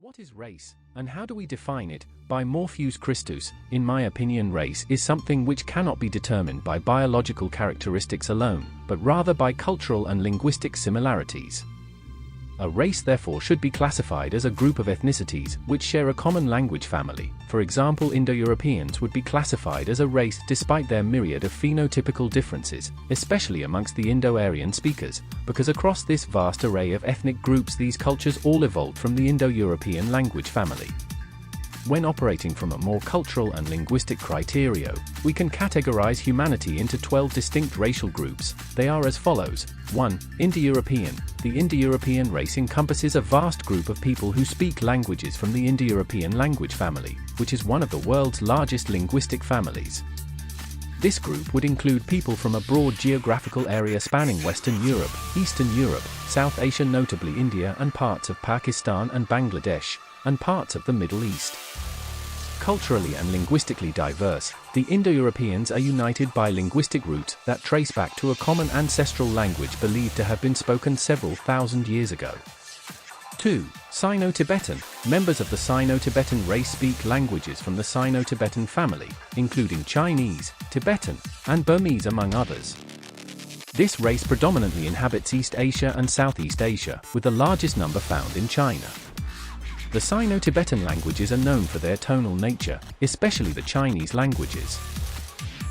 What is race, and how do we define it? By Morpheus Christus, in my opinion, race is something which cannot be determined by biological characteristics alone, but rather by cultural and linguistic similarities. A race therefore should be classified as a group of ethnicities which share a common language family. For example, Indo-Europeans would be classified as a race despite their myriad of phenotypical differences, especially amongst the Indo-Aryan speakers, because across this vast array of ethnic groups these cultures all evolved from the Indo-European language family. When operating from a more cultural and linguistic criteria, we can categorize humanity into 12 distinct racial groups. They are as follows. 1. Indo-European. The Indo-European race encompasses a vast group of people who speak languages from the Indo-European language family, which is one of the world's largest linguistic families. This group would include people from a broad geographical area spanning Western Europe, Eastern Europe, South Asia, notably India and parts of Pakistan and Bangladesh, and parts of the Middle East. Culturally and linguistically diverse, the Indo-Europeans are united by linguistic roots that trace back to a common ancestral language believed to have been spoken several thousand years ago. 2. Sino-Tibetan. Members of the Sino-Tibetan race speak languages from the Sino-Tibetan family, including Chinese, Tibetan, and Burmese among others. This race predominantly inhabits East Asia and Southeast Asia, with the largest number found in China. The Sino-Tibetan languages are known for their tonal nature, especially the Chinese languages.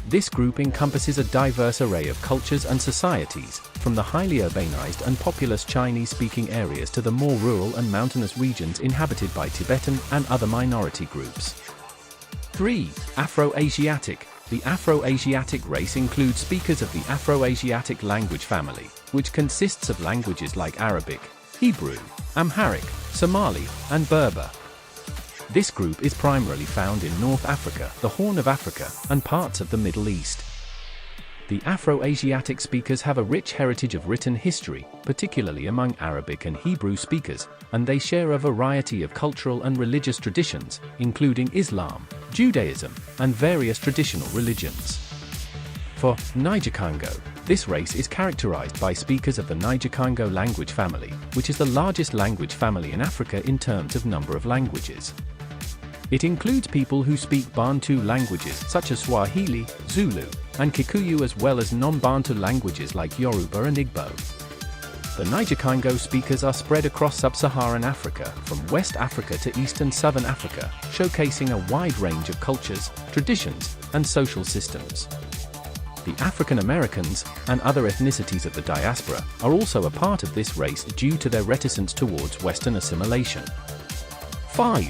This group encompasses a diverse array of cultures and societies, from the highly urbanized and populous Chinese-speaking areas to the more rural and mountainous regions inhabited by Tibetan and other minority groups. 3. Afro-Asiatic. The Afro-Asiatic race includes speakers of the Afro-Asiatic language family, which consists of languages like Arabic, Hebrew, Amharic, Somali, and Berber. This group is primarily found in North Africa, the Horn of Africa, and parts of the Middle East. The Afro-Asiatic speakers have a rich heritage of written history, particularly among Arabic and Hebrew speakers, and they share a variety of cultural and religious traditions, including Islam, Judaism, and various traditional religions. For Niger-Congo, this race is characterized by speakers of the Niger-Congo language family, which is the largest language family in Africa in terms of number of languages. It includes people who speak Bantu languages such as Swahili, Zulu, and Kikuyu, as well as non-Bantu languages like Yoruba and Igbo. The Niger-Congo speakers are spread across sub-Saharan Africa, from West Africa to East and Southern Africa, showcasing a wide range of cultures, traditions, and social systems. The African Americans, and other ethnicities of the diaspora, are also a part of this race due to their reticence towards Western assimilation. 5.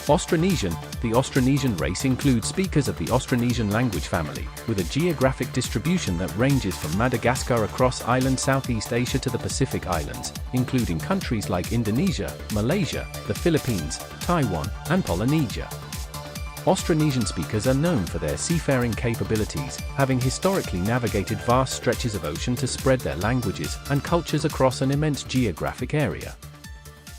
Austronesian. The Austronesian race includes speakers of the Austronesian language family, with a geographic distribution that ranges from Madagascar across island Southeast Asia to the Pacific Islands, including countries like Indonesia, Malaysia, the Philippines, Taiwan, and Polynesia. Austronesian speakers are known for their seafaring capabilities, having historically navigated vast stretches of ocean to spread their languages and cultures across an immense geographic area.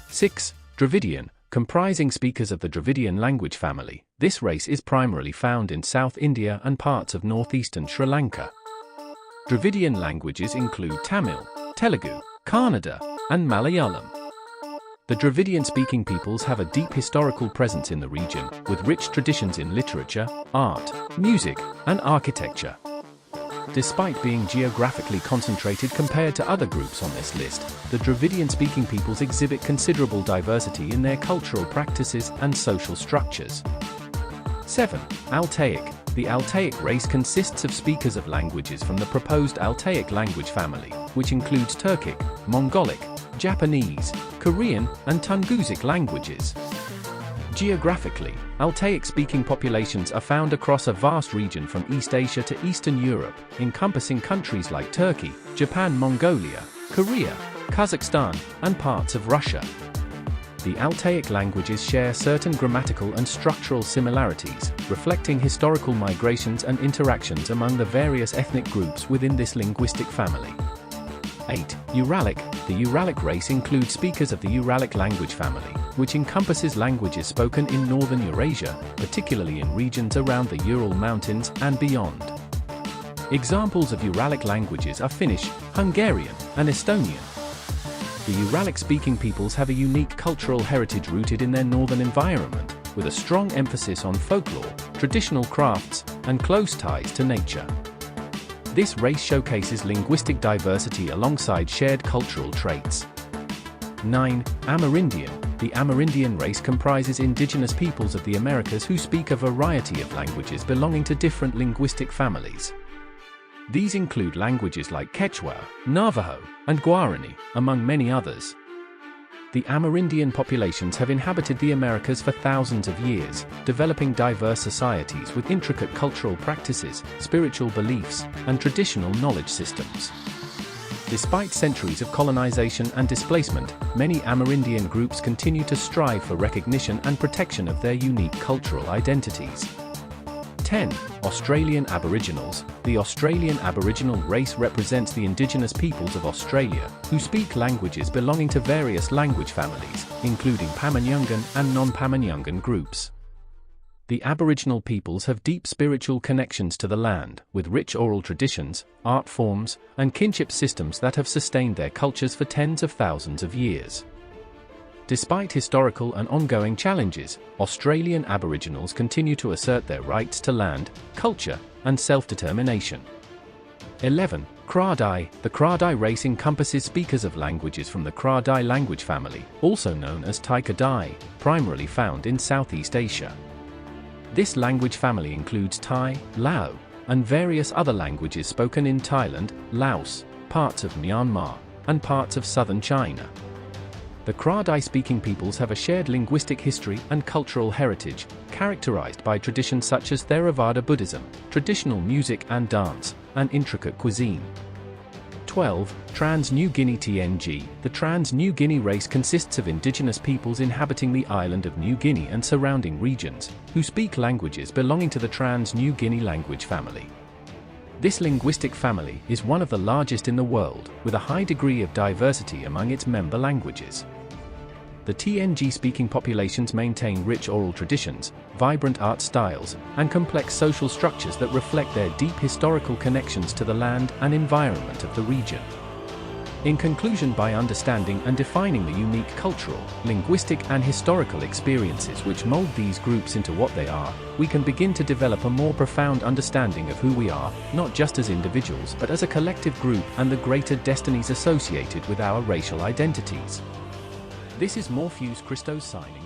6. Dravidian. Comprising speakers of the Dravidian language family, this race is primarily found in South India and parts of northeastern Sri Lanka. Dravidian languages include Tamil, Telugu, Kannada, and Malayalam. The Dravidian-speaking peoples have a deep historical presence in the region, with rich traditions in literature, art, music, and architecture. Despite being geographically concentrated compared to other groups on this list, the Dravidian-speaking peoples exhibit considerable diversity in their cultural practices and social structures. 7. Altaic. The Altaic race consists of speakers of languages from the proposed Altaic language family, which includes Turkic, Mongolic, Japanese, Korean, and Tungusic languages. Geographically, Altaic-speaking populations are found across a vast region from East Asia to Eastern Europe, encompassing countries like Turkey, Japan, Mongolia, Korea, Kazakhstan, and parts of Russia. The Altaic languages share certain grammatical and structural similarities, reflecting historical migrations and interactions among the various ethnic groups within this linguistic family. 8. Uralic. The Uralic race includes speakers of the Uralic language family, which encompasses languages spoken in northern Eurasia, particularly in regions around the Ural Mountains and beyond. Examples of Uralic languages are Finnish, Hungarian, and Estonian. The Uralic-speaking peoples have a unique cultural heritage rooted in their northern environment, with a strong emphasis on folklore, traditional crafts, and close ties to nature. This race showcases linguistic diversity alongside shared cultural traits. 9. Amerindian. The Amerindian race comprises indigenous peoples of the Americas who speak a variety of languages belonging to different linguistic families. These include languages like Quechua, Navajo, and Guarani, among many others. The Amerindian populations have inhabited the Americas for thousands of years, developing diverse societies with intricate cultural practices, spiritual beliefs, and traditional knowledge systems. Despite centuries of colonization and displacement, many Amerindian groups continue to strive for recognition and protection of their unique cultural identities. 10. Australian Aboriginals. The Australian Aboriginal race represents the indigenous peoples of Australia, who speak languages belonging to various language families, including Pamanyungan and non-Pamanyungan groups. The Aboriginal peoples have deep spiritual connections to the land, with rich oral traditions, art forms, and kinship systems that have sustained their cultures for tens of thousands of years. Despite historical and ongoing challenges, Australian Aboriginals continue to assert their rights to land, culture, and self-determination. 11. Kra-Dai. The Kra-Dai race encompasses speakers of languages from the Kra-Dai language family, also known as Tai-Kadai, primarily found in Southeast Asia. This language family includes Thai, Lao, and various other languages spoken in Thailand, Laos, parts of Myanmar, and parts of southern China. The Kra-Dai-speaking peoples have a shared linguistic history and cultural heritage, characterized by traditions such as Theravada Buddhism, traditional music and dance, and intricate cuisine. 12. Trans-New Guinea TNG. The Trans-New Guinea race consists of indigenous peoples inhabiting the island of New Guinea and surrounding regions, who speak languages belonging to the Trans-New Guinea language family. This linguistic family is one of the largest in the world, with a high degree of diversity among its member languages. The TNG-speaking populations maintain rich oral traditions, vibrant art styles, and complex social structures that reflect their deep historical connections to the land and environment of the region. In conclusion, by understanding and defining the unique cultural, linguistic, and historical experiences which mold these groups into what they are, we can begin to develop a more profound understanding of who we are, not just as individuals but as a collective group, and the greater destinies associated with our racial identities. This is Morpheus Christos signing